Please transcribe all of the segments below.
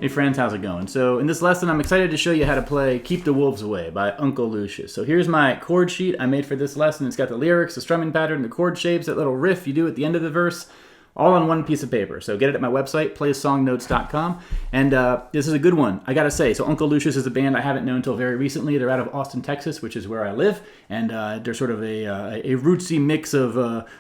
Hey friends, how's it going? So in this lesson, I'm excited to show you how to play Keep the Wolves Away by Uncle Lucius. So here's my chord sheet I made for this lesson. It's got the lyrics, the strumming pattern, the chord shapes, that little riff you do at the end of the verse, all on one piece of paper. So get it at my website, playsongnotes.com. And this is a good one, I gotta say. So Uncle Lucius is a band I haven't known until very recently. They're out of Austin, Texas, which is where I live. And they're sort of a rootsy mix of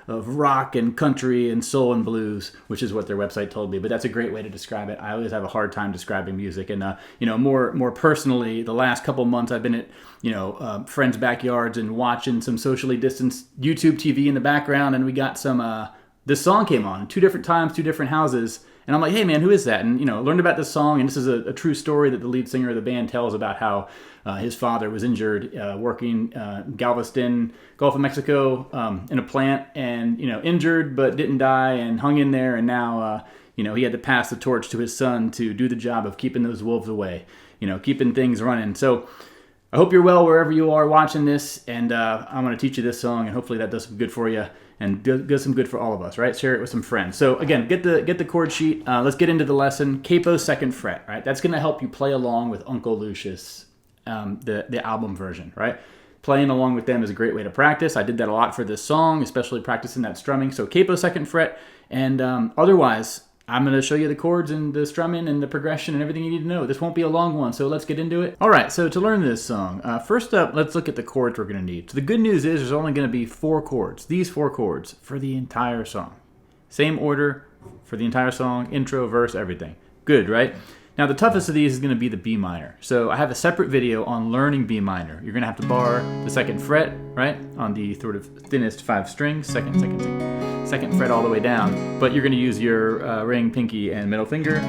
rock and country and soul and blues, which is what their website told me. But that's a great way to describe it. I always have a hard time describing music. And more personally, the last couple months I've been at friends' backyards and watching some socially distanced YouTube TV in the background, and we got some. This song came on 2 different times, 2 different houses, and I'm like, hey man, who is that? And learned about this song, and this is a true story that the lead singer of the band tells about how his father was injured working Galveston, Gulf of Mexico, in a plant, and injured but didn't die and hung in there, and now he had to pass the torch to his son to do the job of keeping those wolves away, keeping things running. So I hope you're well wherever you are watching this, and I'm going to teach you this song, and hopefully that does some good for you. And does some good for all of us, right? Share it with some friends. So again, get the chord sheet. Let's get into the lesson. Capo 2nd fret, right? That's going to help you play along with Uncle Lucius, the album version, right? Playing along with them is a great way to practice. I did that a lot for this song, especially practicing that strumming. So capo 2nd fret, and otherwise, I'm going to show you the chords and the strumming and the progression and everything you need to know. This won't be a long one, so let's get into it. All right, so to learn this song, first up, let's look at the chords we're going to need. So the good news is there's only going to be 4 chords, these 4 chords, for the entire song. Same order for the entire song, intro, verse, everything. Good, right? Now the toughest of these is going to be the B minor. So I have a separate video on learning B minor. You're going to have to bar the 2nd fret, right, on the sort of thinnest 5 strings, second fret all the way down, but you're going to use your ring, pinky, and middle finger to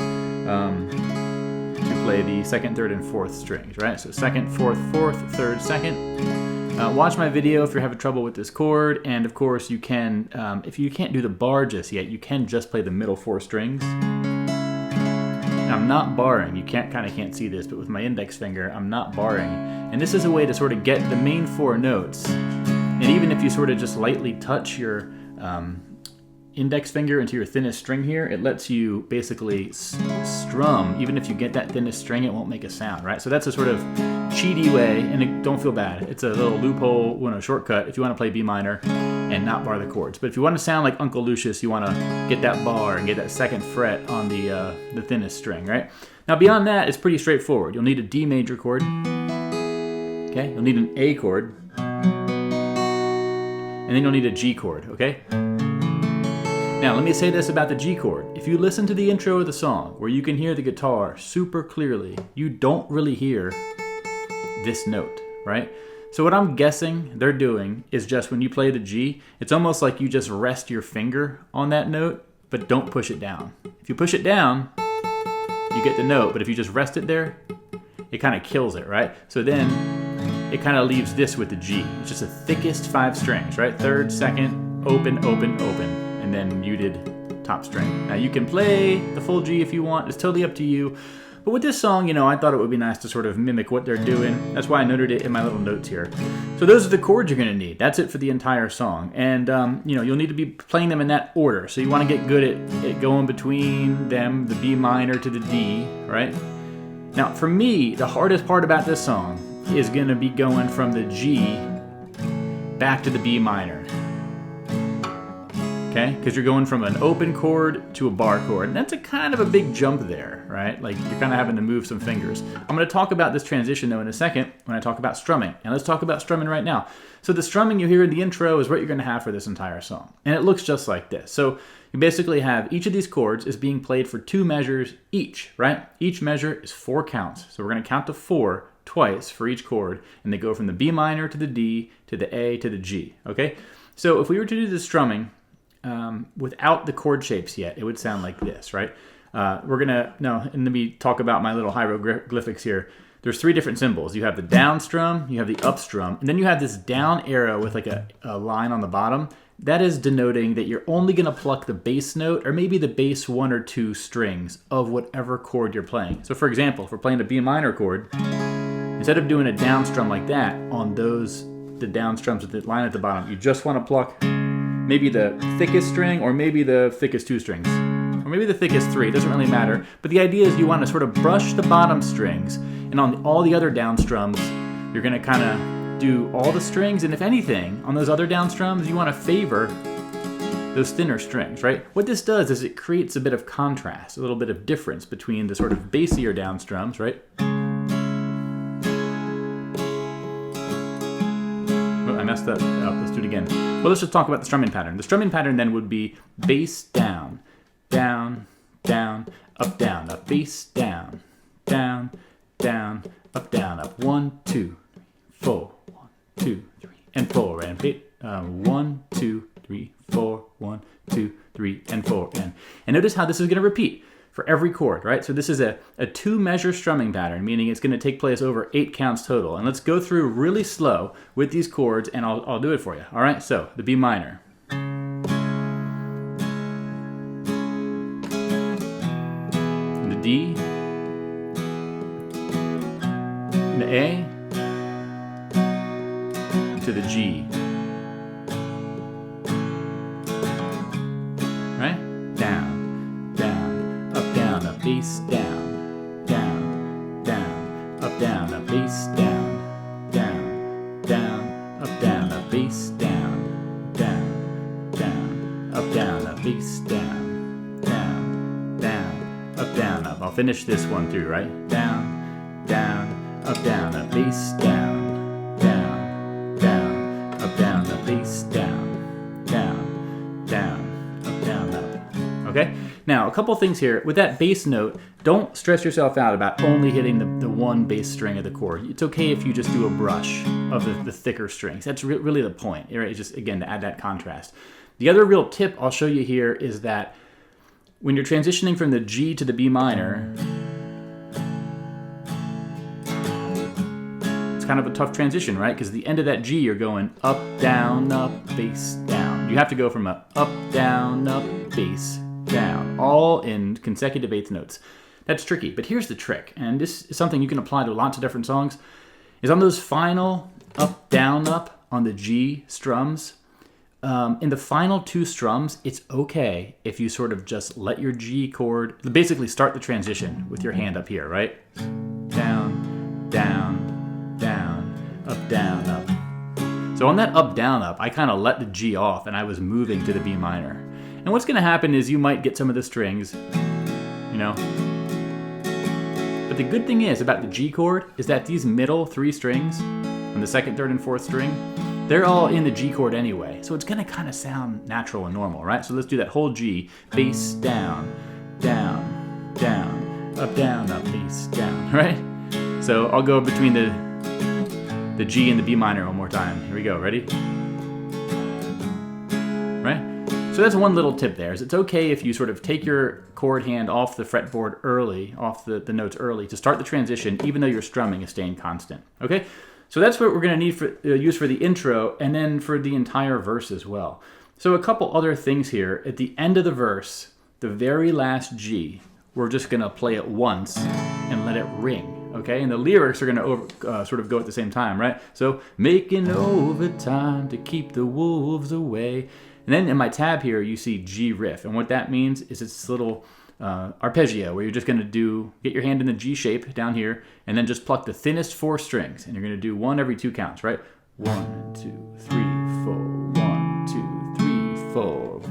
play the 2nd, 3rd, and 4th strings, right? So 2nd, 4th, 4th, 3rd, 2nd. Watch my video if you're having trouble with this chord, and of course you can, if you can't do the bar just yet, you can just play the middle 4 strings. Now, I'm not barring, you can't see this, but with my index finger, I'm not barring. And this is a way to sort of get the main 4 notes, and even if you sort of just lightly touch your index finger into your thinnest string here, it lets you basically strum. Even if you get that thinnest string, it won't make a sound, right? So that's a sort of cheaty way, and don't feel bad. It's a little loophole, shortcut if you want to play B minor and not bar the chords. But if you want to sound like Uncle Lucius, you want to get that bar and get that 2nd fret on the thinnest string, right? Now beyond that, it's pretty straightforward. You'll need a D major chord, okay? You'll need an A chord, and then you'll need a G chord, okay? Now, let me say this about the G chord. If you listen to the intro of the song, where you can hear the guitar super clearly, you don't really hear this note, right? So what I'm guessing they're doing is just when you play the G, it's almost like you just rest your finger on that note, but don't push it down. If you push it down, you get the note, but if you just rest it there, it kind of kills it, right? So then it kind of leaves this with the G. It's just the thickest 5 strings, right? 3rd, 2nd, open, open, open, and then muted top string. Now you can play the full G if you want. It's totally up to you. But with this song, I thought it would be nice to sort of mimic what they're doing. That's why I noted it in my little notes here. So those are the chords you're going to need. That's it for the entire song. And, you'll need to be playing them in that order. So you want to get good at going between them, the B minor to the D, right? Now, for me, the hardest part about this song is going to be going from the G back to the B minor. Okay, because you're going from an open chord to a bar chord, and that's a kind of a big jump there, right? Like you're kind of having to move some fingers. I'm going to talk about this transition though in a second when I talk about strumming, and let's talk about strumming right now. So the strumming you hear in the intro is what you're going to have for this entire song, and it looks just like this. So you basically have each of these chords is being played for 2 measures each, right? Each measure is 4 counts, so we're going to count to 4 twice for each chord, and they go from the B minor to the D to the A to the G. Okay, so if we were to do the strumming without the chord shapes yet, it would sound like this, right? And let me talk about my little hieroglyphics here. There's 3 different symbols. You have the down strum, you have the up strum, and then you have this down arrow with like a line on the bottom. That is denoting that you're only going to pluck the bass note or maybe the bass 1 or 2 strings of whatever chord you're playing. So for example, if we're playing a B minor chord, instead of doing a down strum like that on the down strums with the line at the bottom, you just want to pluck maybe the thickest string or maybe the thickest 2 strings. or maybe the thickest 3, it doesn't really matter. But the idea is you want to sort of brush the bottom strings, and on all the other down strums, you're going to kind of do all the strings, and if anything, on those other down strums, you want to favor those thinner strings, right? What this does is it creates a bit of contrast, a little bit of difference between the sort of bassier down strums, right? I messed that up. Let's do it again. Well, let's just talk about the strumming pattern. The strumming pattern then would be bass down, down, down, up, bass down, down, down, up. 1, 2, 4, 1, 2, 3, and 4, and 1, 2, 3, 4, 1, 2, 3, and 4, and notice how this is going to repeat for every chord, right? So this is a 2-measure strumming pattern, meaning it's going to take place over 8 counts total. And let's go through really slow with these chords, and I'll do it for you. All right, so the B minor. And the D. And the A. To the G. Right? Down. Bass down, down, down, up, bass down, down, down, up, bass down, down, down, up, bass down, down, up. I'll finish this one through, right? Down, down, up, bass down, down, down, up, bass down, down, up. Okay? Now, a couple things here. With that bass note, don't stress yourself out about only hitting the one bass string of the chord. It's okay if you just do a brush of the thicker strings. That's really the point, right? It's just, again, to add that contrast. The other real tip I'll show you here is that when you're transitioning from the G to the B minor, it's kind of a tough transition, right? Because at the end of that G, you're going up, bass, down. You have to go from a up, bass, down, all in consecutive eighth notes. That's tricky, but here's the trick, and this is something you can apply to lots of different songs, is on those final up, down, up on the G strums, in the final 2 strums, it's okay if you sort of just let your G chord, basically start the transition with your hand up here, right? Down, down, down, up. So on that up, down, up, I kind of let the G off, and I was moving to the B minor. And what's going to happen is you might get some of the strings, you know. But the good thing is about the G chord is that these middle 3 strings on the 2nd, 3rd, and 4th string, they're all in the G chord anyway. So it's going to kind of sound natural and normal, right? So let's do that whole G. Bass down, down, down, up, bass down, right? So I'll go between the G and the B minor one more time. Here we go. Ready? Right? So that's one little tip there, is it's okay if you sort of take your chord hand off the fretboard early, off the notes early, to start the transition, even though your strumming is staying constant. Okay? So that's what we're going to need use for the intro, and then for the entire verse as well. So a couple other things here. At the end of the verse, the very last G, we're just going to play it once and let it ring. Okay? And the lyrics are going to sort of go at the same time, right? So, making overtime to keep the wolves away. And then in my tab here, you see G-riff. And what that means is it's this little arpeggio where you're just going to get your hand in the G shape down here and then just pluck the thinnest 4 strings. And you're going to do 1 every 2 counts, right? 1, 2, 3, 4, 1, 2, 3, 4.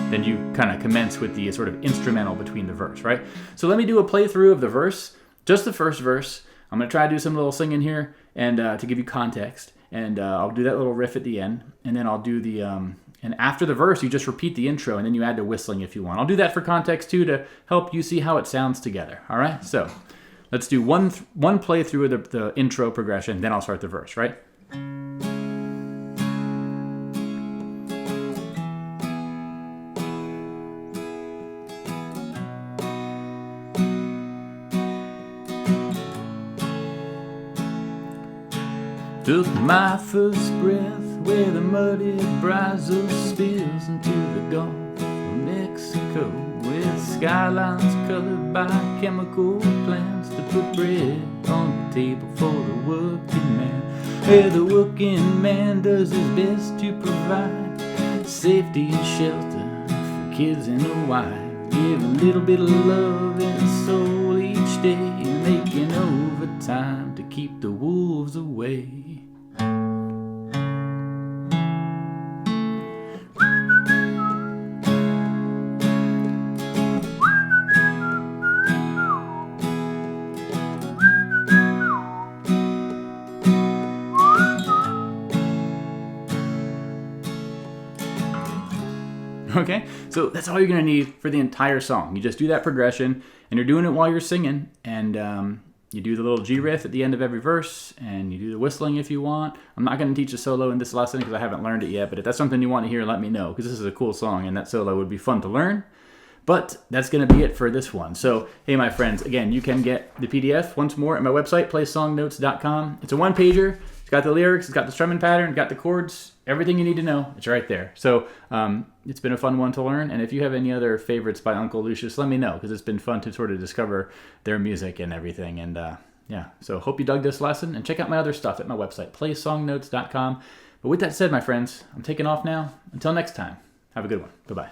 Then you kind of commence with the sort of instrumental between the verse, right? So let me do a playthrough of the verse, just the first verse. I'm going to try to do some little singing here and to give you context. And I'll do that little riff at the end. And then I'll do the... And after the verse, you just repeat the intro, and then you add the whistling if you want. I'll do that for context, too, to help you see how it sounds together. All right? So let's do one playthrough of the intro progression, then I'll start the verse, right? Took my first breath where the muddy Brazos spills into the Gulf of Mexico, with skylines colored by chemical plants to put bread on the table for the working man, where the working man does his best to provide safety and shelter for kids and their wives. Give a little bit of love and soul each day, making overtime to keep the wolves away. Okay, so that's all you're gonna need for the entire song. You just do that progression, and you're doing it while you're singing, and you do the little G-riff at the end of every verse, and you do the whistling if you want. I'm not gonna teach a solo in this lesson because I haven't learned it yet, but if that's something you want to hear, let me know, because this is a cool song, and that solo would be fun to learn. But that's going to be it for this one. So, hey, my friends, again, you can get the PDF once more at my website, playsongnotes.com. It's a one-pager. It's got the lyrics, it's got the strumming pattern, it's got the chords, everything you need to know. It's right there. So it's been a fun one to learn. And if you have any other favorites by Uncle Lucius, let me know, because it's been fun to sort of discover their music and everything. And yeah, so hope you dug this lesson. And check out my other stuff at my website, playsongnotes.com. But with that said, my friends, I'm taking off now. Until next time, have a good one. Bye-bye.